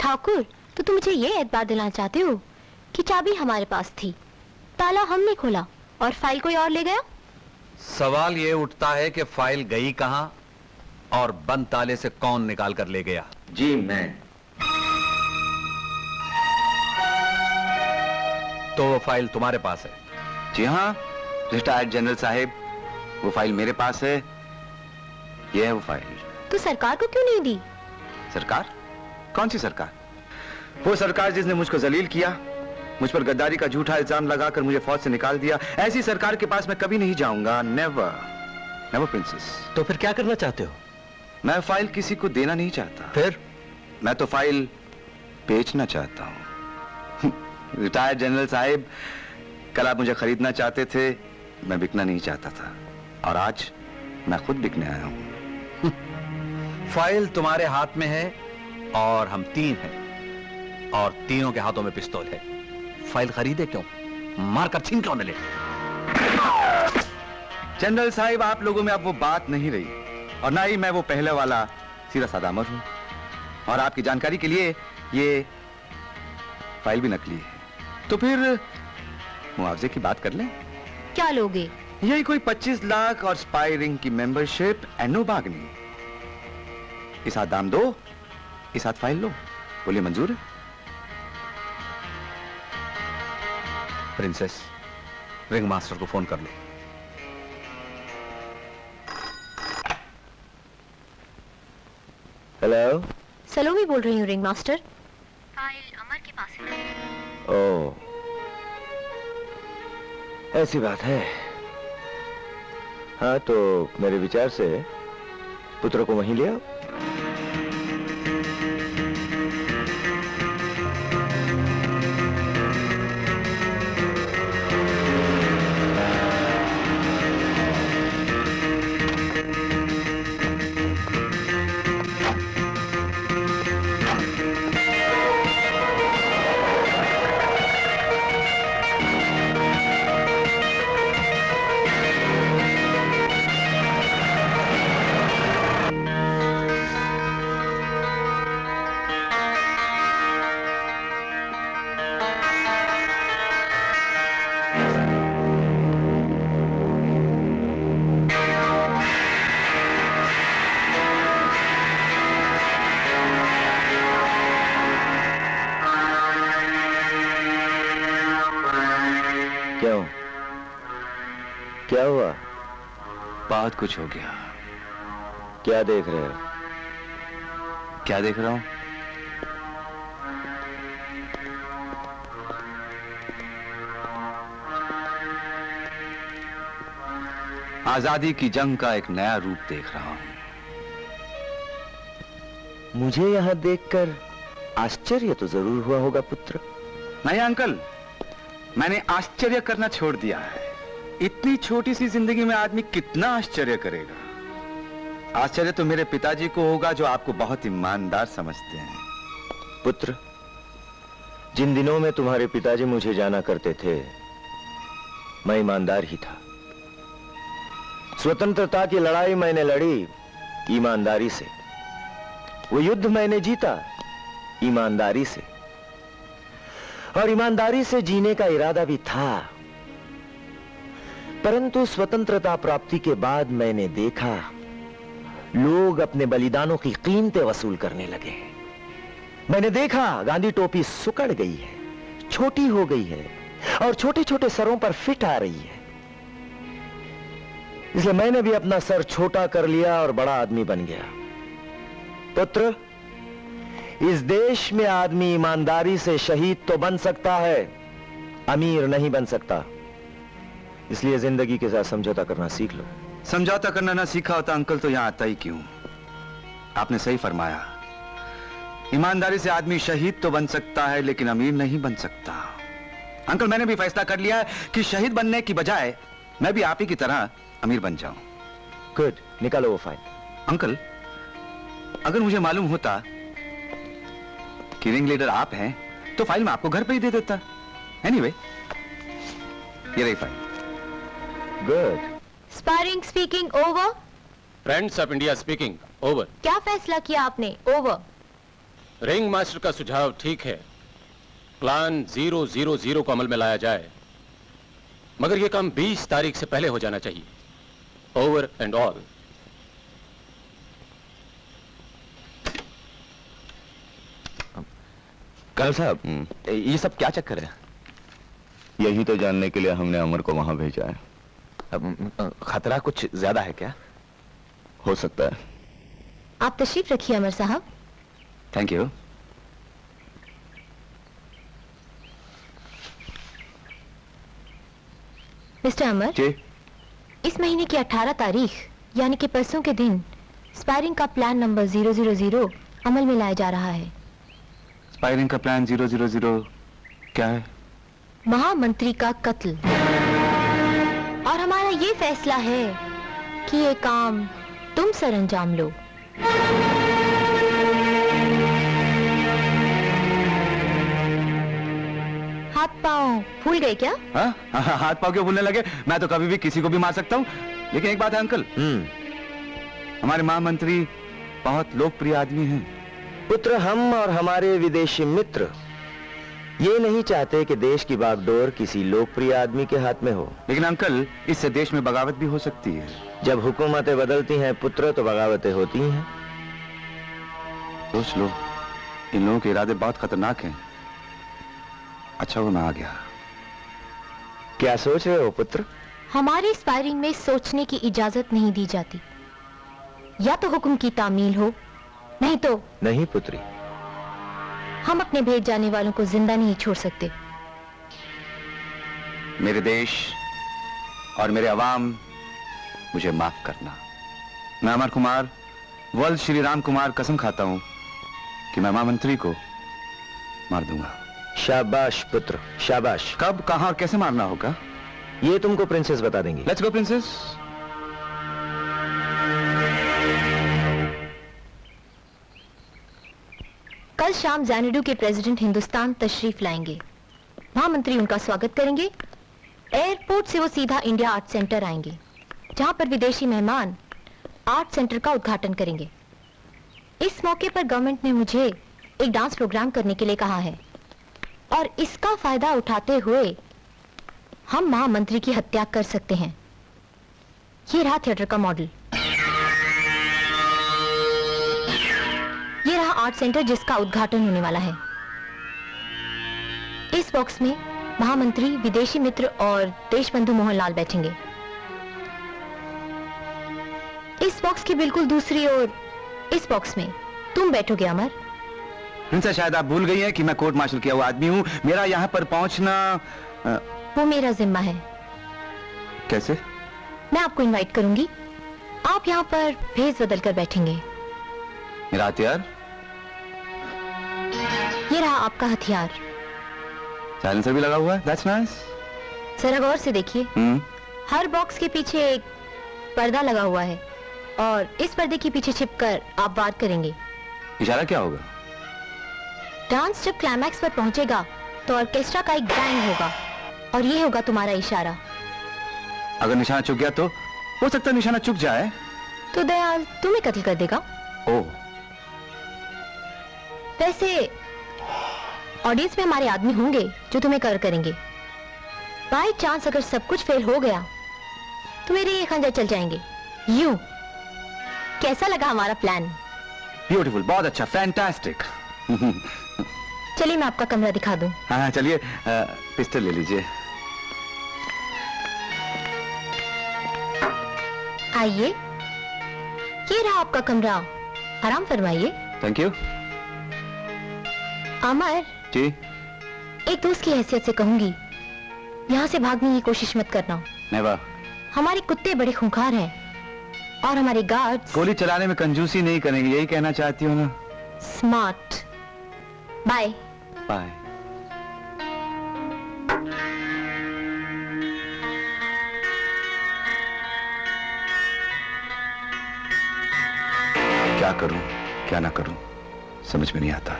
ठाकुर, तो तुम मुझे ये एतबार दिलाना चाहते हो कि चाबी हमारे पास थी, ताला हमने खोला और फाइल कोई और ले गया? सवाल ये उठता है कि फाइल गई कहां और बंद ताले से कौन निकाल कर ले गया? जी मैं। तो वो फाइल तुम्हारे पास है? जी हाँ रिटायर्ड जनरल साहब, वो फाइल मेरे पास है। ये है वो फाइल। तो सरकार को क्यों नहीं दी? सरकार? कौन सी सरकार? वो सरकार जिसने मुझको जलील किया, मुझ पर गद्दारी का झूठा इल्जाम लगाकर मुझे फौज से निकाल दिया। ऐसी सरकार के पास मैं कभी नहीं जाऊंगा। Never never princess. तो फिर क्या करना चाहते हो? मैं फाइल किसी को देना नहीं चाहता। फिर? मैं तो फाइल बेचना चाहता हूं। रिटायर्ड जनरल साहब, कल आप मुझे खरीदना चाहते थे, मैं बिकना नहीं चाहता था, और आज मैं खुद बिकने आया हूं। फाइल तुम्हारे हाथ में है और हम 3 हैं और तीनों के हाथों में पिस्तौल है। फाइल खरीदे क्यों? मारकर छीन क्यों न ले? जनरल साहब, आप लोगों में अब वो बात नहीं रही, और ना ही मैं वो पहले वाला सीधा सादा अमर हूं। और आपकी जानकारी के लिए ये फाइल भी नकली है। तो फिर मुआवजे की बात कर लें। क्या लोगे? यही कोई 25 लाख और स्पाई रिंग की मेंबरशिप एंड नो बार्गेनिंग। इस हाथ दाम दो, इस हाथ फाइल लो। बोलिए मंजूर है? प्रिंसेस, रिंग मास्टर को फोन कर ले। हेलो, सलोमी बोल रही हूँ रिंग मास्टर। फाइल अमर के पास है। ओह, ऐसी बात है। हाँ, तो मेरे विचार से पुत्र को वहीं ले आओ। क्यों? क्या हुआ? बहुत कुछ हो गया। क्या देख रहे हो? क्या देख रहा हूं? आजादी की जंग का एक नया रूप देख रहा हूं। मुझे यहां देखकर आश्चर्य तो जरूर हुआ होगा पुत्र। नहीं अंकल, मैंने आश्चर्य करना छोड़ दिया है। इतनी छोटी सी जिंदगी में आदमी कितना आश्चर्य करेगा। आश्चर्य तो मेरे पिताजी को होगा, जो आपको बहुत ईमानदार समझते हैं। पुत्र, जिन दिनों में तुम्हारे पिताजी मुझे जाना करते थे, मैं ईमानदार ही था। स्वतंत्रता की लड़ाई मैंने लड़ी ईमानदारी से। वो युद्ध मैंने जीता ईमानदारी से, और ईमानदारी से जीने का इरादा भी था। परंतु स्वतंत्रता प्राप्ति के बाद मैंने देखा लोग अपने बलिदानों की कीमतें वसूल करने लगे। मैंने देखा गांधी टोपी सुकड़ गई है, छोटी हो गई है, और छोटे छोटे सरों पर फिट आ रही है। इसलिए मैंने भी अपना सर छोटा कर लिया और बड़ा आदमी बन गया। पुत्र, इस देश में आदमी ईमानदारी से शहीद तो बन सकता है, अमीर नहीं बन सकता। इसलिए जिंदगी के साथ समझौता करना सीख लो। समझौता करना ना सीखा होता अंकल तो यहां आता ही क्यों? आपने सही फरमाया। ईमानदारी से आदमी शहीद तो बन सकता है, लेकिन अमीर नहीं बन सकता। अंकल, मैंने भी फैसला कर लिया है कि शहीद बनने की बजाय मैं भी आप ही की तरह अमीर बन जाऊं। गुड, निकालो वो फाइल। अंकल, अगर मुझे मालूम होता कि रिंग लीडर आप हैं, तो फाइल मैं आपको घर पे ही दे देता। एनीवे, ये रही file. Good. Sparring speaking over. Friends of India speaking over. क्या फैसला किया आपने? ओवर। रिंग मास्टर का सुझाव ठीक है, प्लान 000 को अमल में लाया जाए, मगर यह काम 20 तारीख से पहले हो जाना चाहिए। Over and all. कर्नल साहब, ये सब क्या चक्कर है? यही तो जानने के लिए हमने अमर को वहां भेजा है। खतरा कुछ ज्यादा है क्या? हो सकता है। आप तशरीफ रखिए अमर साहब। Thank you. मिस्टर अमर, जी। इस महीने की 18 तारीख यानी कि परसों के दिन स्पायरिंग का प्लान नंबर 000 अमल में लाया जा रहा है। स्पायरिंग का प्लान 000 क्या है? महामंत्री का कत्ल। और हमारा ये फैसला है कि ये काम तुम सर अंजाम लो। हाथ पांव फूल गए क्या? हाँ? हाथ पाँव क्यों फूलने लगे? मैं तो कभी भी किसी को भी मार सकता हूँ। लेकिन एक बात है अंकल, हमारे महामंत्री बहुत लोकप्रिय आदमी हैं। पुत्र, हम और हमारे विदेशी मित्र ये नहीं चाहते कि देश की बागडोर किसी लोकप्रिय आदमी के हाथ में हो। लेकिन अंकल, इससे देश में बगावत भी हो सकती है। जब हुकूमतें बदलती हैं पुत्र, तो बगावतें होती हैं। सोच लो, इन लोगों के इरादे बहुत खतरनाक हैं। अच्छा वो मैं आ गया। क्या सोच रहे हो पुत्र? हमारे स्पायरिंग में सोचने की इजाजत नहीं दी जाती। या तो हुक्म की तामील हो, नहीं तो नहीं पुत्री, हम अपने भेज जाने वालों को जिंदा नहीं छोड़ सकते। मेरे देश और मेरे अवाम, मुझे माफ करना। मैं अमर कुमार वल्द श्री राम कुमार कसम खाता हूं कि मैं महामंत्री को मार दूंगा। शाबाश पुत्र, शाबाश। कब, कहां और कैसे मारना होगा, ये तुमको प्रिंसेस बता देंगी। Let's go princess. कल शाम ज़ैनडू के प्रेसिडेंट हिंदुस्तान तशरीफ लाएंगे। महामंत्री उनका स्वागत करेंगे। एयरपोर्ट से वो सीधा इंडिया आर्ट सेंटर आएंगे, जहां पर विदेशी मेहमान आर्ट सेंटर का उद्घाटन करेंगे। इस मौके पर गवर्नमेंट ने मुझे एक डांस प्रोग्राम करने के लिए कहा है, और इसका फायदा उठाते हुए हम महामंत्री की हत्या कर सकते हैं। ये रहा थिएटर का मॉडल, ये रहा आर्ट सेंटर जिसका उद्घाटन होने वाला है। इस बॉक्स में महामंत्री, विदेशी मित्र और देशबंधु मोहनलाल बैठेंगे। इस बॉक्स की बिल्कुल दूसरी ओर, इस बॉक्स में तुम बैठोगे अमर। प्रिंसेस, शायद आप भूल गई हैं कि मैं कोर्ट मार्शल किया हुआ आदमी हूं। मेरा यहां पर पहुंचना वो मेरा जिम्मा है। कैसे? मैं आपको इनवाइट करूंगी, आप यहाँ पर भेस बदल कर बैठेंगे। मेरा हथियार? ये रहा आपका हथियार। साइलेंसर भी लगा हुआ है। That's nice. जरा गौर से देखिए, हर बॉक्स के पीछे एक पर्दा लगा हुआ है, और इस पर्दे के पीछे छिपकर आप बात करेंगे। इशारा क्या होगा? डांस जब क्लाइमैक्स पर पहुंचेगा तो ऑर्केस्ट्रा का एक बैंग होगा, और ये होगा तुम्हारा इशारा। अगर निशाना चुक गया तो? हो सकता है निशाना चुक जाए तो दयाल तुम्हें कत्ल कर देगा। ओह, वैसे ऑडियंस में हमारे आदमी होंगे जो तुम्हें कवर करेंगे। बाय चांस अगर सब कुछ फेल हो गया तो मेरे ये खंजर चल जाएंगे। यूं कैसा लगा हमारा प्लान? ब्यूटीफुल, बहुत अच्छा, फैंटास्टिक। चलिए मैं आपका कमरा दिखा दूं। हाँ चलिए, पिस्टल ले लीजिए। आइए, ये रहा आपका कमरा, आराम फरमाइए। Thank you. अमर जी? एक दोस्त की हैसियत से कहूंगी, यहाँ से भागने की कोशिश मत करना। नेवर। हमारे कुत्ते बड़े खूंखार हैं, और हमारे गार्ड्स गोली चलाने में कंजूसी नहीं करेंगे, यही कहना चाहती हो ना? स्मार्ट। बाय। बाय। क्या करूं, क्या ना करूं, समझ में नहीं आता।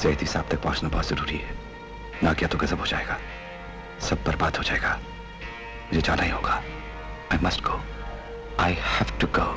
सैयदी साहब तक पहुंचना बहुत जरूरी है, ना किया तो गजब हो जाएगा, सब बर्बाद हो जाएगा। मुझे जाना ही होगा। I must go, I have to go.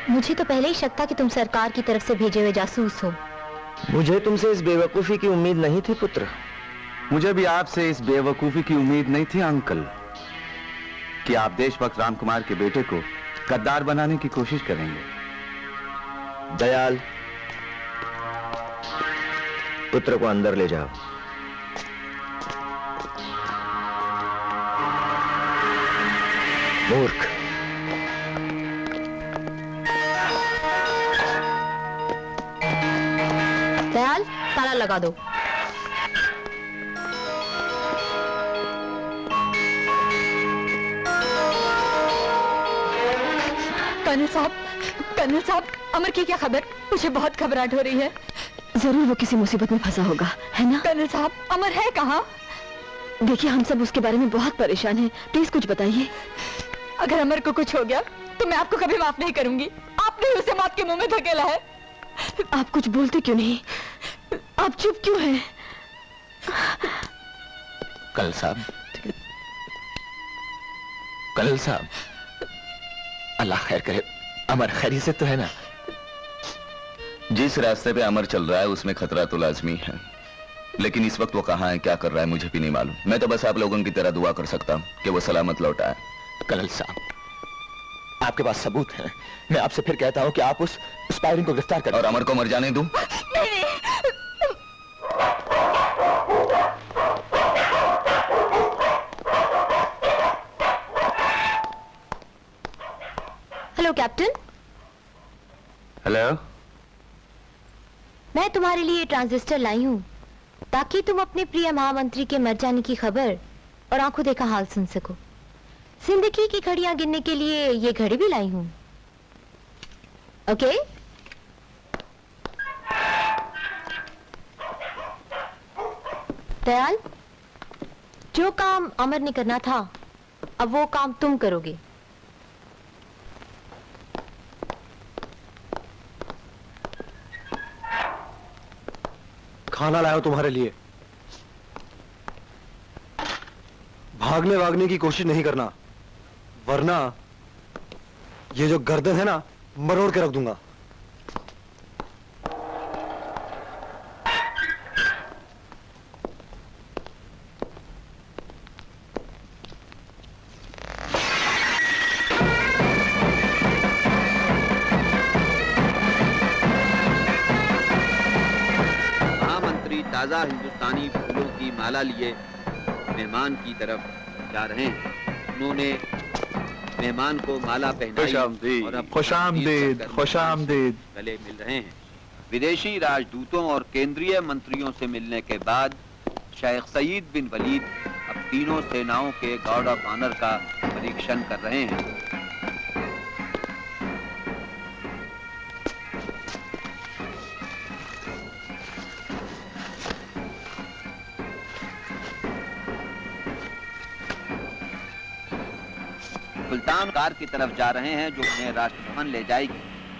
मुझे तो पहले ही शक था कि तुम सरकार की तरफ से भेजे हुए जासूस हो। मुझे तुमसे इस बेवकूफी की उम्मीद नहीं थी पुत्र। मुझे भी आपसे इस बेवकूफी की उम्मीद नहीं थी अंकल कि आप देशभक्त राम कुमार के बेटे को गद्दार बनाने की कोशिश करेंगे। दयाल, पुत्र को अंदर ले जाओ। मूर्ख। दयाल, ताला लगा दो। कर्नल साहब, अमर की क्या खबर? मुझे बहुत घबराहट हो रही है। जरूर वो किसी मुसीबत में फंसा होगा, है ना? कर्नल साहब, अमर है कहाँ? देखिए, हम सब उसके बारे में बहुत परेशान हैं। प्लीज कुछ बताइए। अगर अमर को कुछ हो गया तो मैं आपको कभी माफ नहीं करूंगी। आपने उसे मौत के मुंह में धकेला है। आप कुछ बोलते क्यों नहीं? आप चुप क्यों हैं? कर्नल साहब, कर्नल साहब, अल्लाह खैर करे। अमर खैरी से तो है ना? जिस रास्ते पे अमर चल रहा है उसमें खतरा तो लाजमी है, लेकिन इस वक्त वो कहाँ है, क्या कर रहा है, मुझे भी नहीं मालूम। मैं तो बस आप लोगों की तरह दुआ कर सकता हूँ कि वो सलामत लौट आए। कर्नल साहब, आपके पास सबूत है। मैं आपसे फिर कहता हूं कि आप उस स्पायरिंग को गिरफ्तार करें। और अमर को मर जाने दूं? नहीं। Hello captain. हेलो। मैं तुम्हारे लिए ट्रांजिस्टर लाई हूँ ताकि तुम अपने प्रिय महामंत्री के मर जाने की खबर और आंखों देखा हाल सुन सको। जिंदगी की घड़ियां गिनने के लिए ये घड़ी भी लाई हूँ। ओके? दयाल, जो काम अमर ने करना था अब वो काम तुम करोगे। खाना लाया हूं तुम्हारे लिए। भागने वागने की कोशिश नहीं करना, वरना ये जो गर्दन है ना, मरोड़ के रख दूंगा। महामंत्री ताजा हिंदुस्तानी फूलों की माला लिए मेहमान की तरफ जा रहे हैं। उन्होंने मेहमान को माला पहनाई और अब खुशामदीद। गले मिल रहे हैं। विदेशी राजदूतों और केंद्रीय मंत्रियों से मिलने के बाद शेख सईद बिन वलीद अब तीनों सेनाओं के गार्ड ऑफ ऑनर का परीक्षण कर रहे हैं। सुल्तान कार की तरफ जा रहे हैं जो उन्हें राष्ट्रभवन ले जाएगी,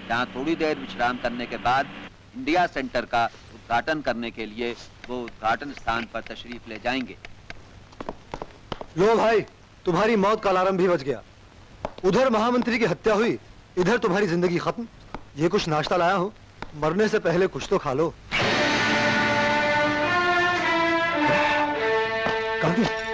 जहां थोड़ी देर विश्राम करने के बाद इंडिया सेंटर का उद्घाटन करने के लिए वो उद्घाटन स्थान पर तशरीफ ले जाएंगे। लो भाई, तुम्हारी मौत का अलार्म भी बज गया। उधर महामंत्री की हत्या हुई, इधर तुम्हारी जिंदगी खत्म। ये कुछ नाश्ता लाया हूं, मरने से पहले कुछ तो खा लो। कहाँ गए?